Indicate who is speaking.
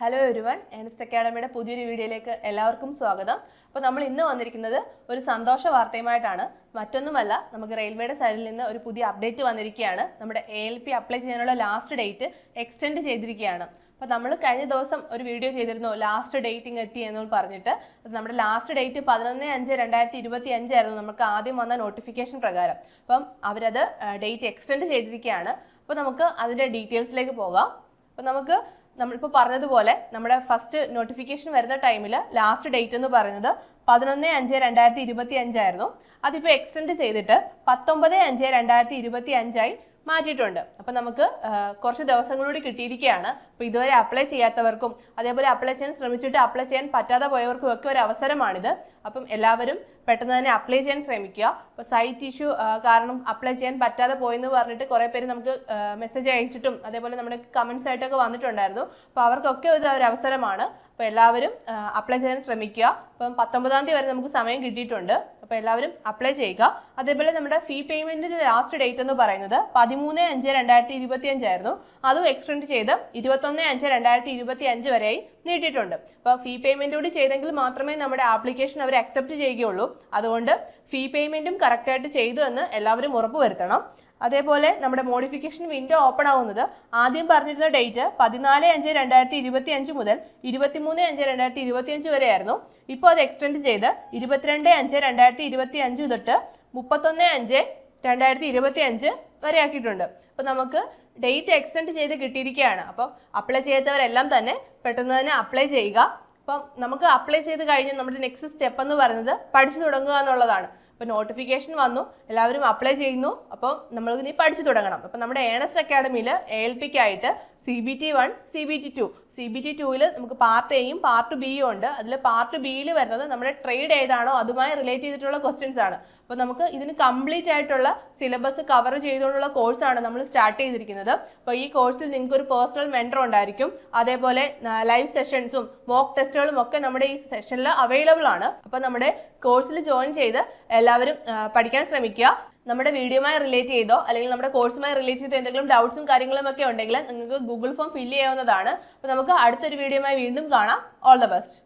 Speaker 1: Hello everyone, Ernst അക്കാഡമിയുടെ പുതിയൊരു വീഡിയോയിലേക്ക് എല്ലാവർക്കും സ്വാഗതം. അപ്പോൾ നമ്മൾ ഇന്ന് വന്നിരിക്കുന്നത് ഒരു സന്തോഷ വാർത്തയുമായിട്ടാണ്. മറ്റൊന്നുമല്ല, നമുക്ക് റെയിൽവേയുടെ സൈഡിൽ നിന്ന് ഒരു പുതിയ അപ്ഡേറ്റ് വന്നിരിക്കുകയാണ്. നമ്മുടെ ALP അപ്ലൈ ചെയ്യാനുള്ള ലാസ്റ്റ് ഡേറ്റ് എക്സ്റ്റെൻഡ് ചെയ്തിരിക്കുകയാണ്. അപ്പോൾ നമ്മൾ കഴിഞ്ഞ ദിവസം ഒരു വീഡിയോ ചെയ്തിരുന്നു, ലാസ്റ്റ് ഡേറ്റിംഗ് എത്തി എന്ന് പറഞ്ഞിട്ട്. നമ്മുടെ ലാസ്റ്റ് ഡേറ്റ് 11/5/2025 ആയിരുന്നു നമുക്ക് ആദ്യം വന്ന നോട്ടിഫിക്കേഷൻ പ്രകാരം. അപ്പം അവരത് ഡേറ്റ് എക്സ്റ്റെൻഡ് ചെയ്തിരിക്കുകയാണ്. അപ്പോൾ നമുക്ക് അതിൻ്റെ ഡീറ്റെയിൽസിലേക്ക് പോകാം. അപ്പോൾ നമ്മളിപ്പോൾ പറഞ്ഞതുപോലെ നമ്മുടെ ഫസ്റ്റ് നോട്ടിഫിക്കേഷൻ വരുന്ന ടൈമിൽ ലാസ്റ്റ് ഡേറ്റ് എന്ന് പറയുന്നത് 11/5/2025 ആയിരുന്നു. അതിപ്പോൾ എക്സ്റ്റെൻഡ് ചെയ്തിട്ട് 19/5/2025 മാറ്റിയിട്ടുണ്ട്. അപ്പം നമുക്ക് കുറച്ച് ദിവസങ്ങളൂടി കിട്ടിയിരിക്കുകയാണ്. അപ്പോൾ ഇതുവരെ അപ്ലൈ ചെയ്യാത്തവർക്കും അതേപോലെ അപ്ലൈ ചെയ്യാൻ ശ്രമിച്ചിട്ട് അപ്ലൈ ചെയ്യാൻ പറ്റാതെ പോയവർക്കും ഒക്കെ ഒരു അവസരമാണിത്. അപ്പം എല്ലാവരും പെട്ടെന്ന് തന്നെ അപ്ലൈ ചെയ്യാൻ ശ്രമിക്കുക. അപ്പോൾ സൈറ്റ് ഇഷ്യൂ കാരണം അപ്ലൈ ചെയ്യാൻ പറ്റാതെ പോയെന്ന് പറഞ്ഞിട്ട് കുറേ പേര് നമുക്ക് മെസ്സേജ് അയച്ചിട്ടും അതേപോലെ നമ്മുടെ കമൻസ് ആയിട്ടൊക്കെ വന്നിട്ടുണ്ടായിരുന്നു. അപ്പോൾ അവർക്കൊക്കെ ഇത് ഒരു അവസരമാണ്. അപ്പോൾ എല്ലാവരും അപ്ലൈ ചെയ്യാൻ ശ്രമിക്കുക. അപ്പം 19-ാം തീയതി വരെ നമുക്ക് സമയം കിട്ടിയിട്ടുണ്ട്. അപ്പോൾ എല്ലാവരും അപ്ലൈ ചെയ്യുക. അതേപോലെ നമ്മുടെ ഫീ പേയ്മെന്റിന്റെ ലാസ്റ്റ് ഡേറ്റ് എന്ന് പറയുന്നത് 13/5/2025 ആയിരുന്നു. അതും എക്സ്റ്റെൻഡ് ചെയ്ത് 21/5/2025 വരെയായി നീട്ടിയിട്ടുണ്ട്. അപ്പോൾ ഫീ പേയ്മെന്റ് കൂടി ചെയ്തെങ്കിൽ മാത്രമേ നമ്മുടെ ആപ്ലിക്കേഷൻ അവർ അക്സെപ്റ്റ് ചെയ്യുകയുള്ളൂ. അതുകൊണ്ട് ഫീ പേയ്മെന്റും കറക്റ്റായിട്ട് ചെയ്തു എന്ന് എല്ലാവരും ഉറപ്പുവരുത്തണം. അതേപോലെ നമ്മുടെ മോഡിഫിക്കേഷൻ വിൻഡോ ഓപ്പൺ ആവുന്നത് ആദ്യം പറഞ്ഞിരുന്ന ഡേറ്റ് 14/5/2025 മുതൽ 23/5/2025 വരെയായിരുന്നു. ഇപ്പോൾ അത് എക്സ്റ്റെൻഡ് ചെയ്ത് 22/5/2025 തൊട്ട് 31/5/2025 വരെ ആക്കിയിട്ടുണ്ട്. അപ്പോൾ നമുക്ക് ഡേറ്റ് എക്സ്റ്റെൻഡ് ചെയ്ത് കിട്ടിയിരിക്കുകയാണ്. അപ്പോൾ അപ്ലൈ ചെയ്യാത്തവരെല്ലാം തന്നെ പെട്ടെന്ന് തന്നെ അപ്ലൈ ചെയ്യുക. അപ്പം നമുക്ക് അപ്ലൈ ചെയ്ത് കഴിഞ്ഞ് നമ്മുടെ നെക്സ്റ്റ് സ്റ്റെപ്പ് എന്ന് പറയുന്നത് പഠിച്ചു തുടങ്ങുക എന്നുള്ളതാണ്. അപ്പോൾ നോട്ടിഫിക്കേഷൻ വന്നു, എല്ലാവരും അപ്ലൈ ചെയ്യുന്നു. അപ്പോൾ നമ്മൾ ഇനി പഠിച്ചു തുടങ്ങണം. അപ്പോൾ നമ്മുടെ ഏണസ്റ്റ് അക്കാഡമിയിൽ ALPക്കായിട്ട് CBT 1, CBT 2, CBT 2ൽ നമുക്ക് പാർട്ട് എയും പാർട്ട് ബിയും ഉണ്ട്. അതിൽ പാർട്ട് ബിയിൽ വരുന്നത് നമ്മുടെ ട്രേഡ് ഏതാണോ അതുമായി റിലേറ്റ് ചെയ്തിട്ടുള്ള ക്വസ്റ്റ്യൻസ് ആണ്. അപ്പോൾ നമുക്ക് ഇതിന് കംപ്ലീറ്റ് ആയിട്ടുള്ള സിലബസ് കവർ ചെയ്തുകൊണ്ടുള്ള കോഴ്സാണ് നമ്മൾ സ്റ്റാർട്ട് ചെയ്തിരിക്കുന്നത്. അപ്പോൾ ഈ കോഴ്സിൽ നിങ്ങൾക്ക് ഒരു പേഴ്സണൽ മെൻറ്റർ ഉണ്ടായിരിക്കും. അതേപോലെ ലൈവ് സെഷൻസും മോക്ക് ടെസ്റ്റുകളും ഒക്കെ നമ്മുടെ ഈ സെഷനിൽ അവൈലബിൾ ആണ്. അപ്പോൾ നമ്മുടെ കോഴ്സിൽ ജോയിൻ ചെയ്ത് എല്ലാവരും പഠിക്കാൻ ശ്രമിക്കുക. നമ്മുടെ വീഡിയോയുമായി റിലേറ്റ് ചെയ്തോ അല്ലെങ്കിൽ നമ്മുടെ കോഴ്സുമായി റിലേറ്റ് ചെയ്തോ എന്തെങ്കിലും ഡൗട്ട്സും കാര്യങ്ങളും ഒക്കെ ഉണ്ടെങ്കിൽ നിങ്ങൾക്ക് ഗൂഗിൾ ഫോം ഫില്ല് ചെയ്യാവുന്നതാണ്. അപ്പോൾ നമുക്ക് അടുത്തൊരു വീഡിയോയുമായി വീണ്ടും കാണാം. All the best.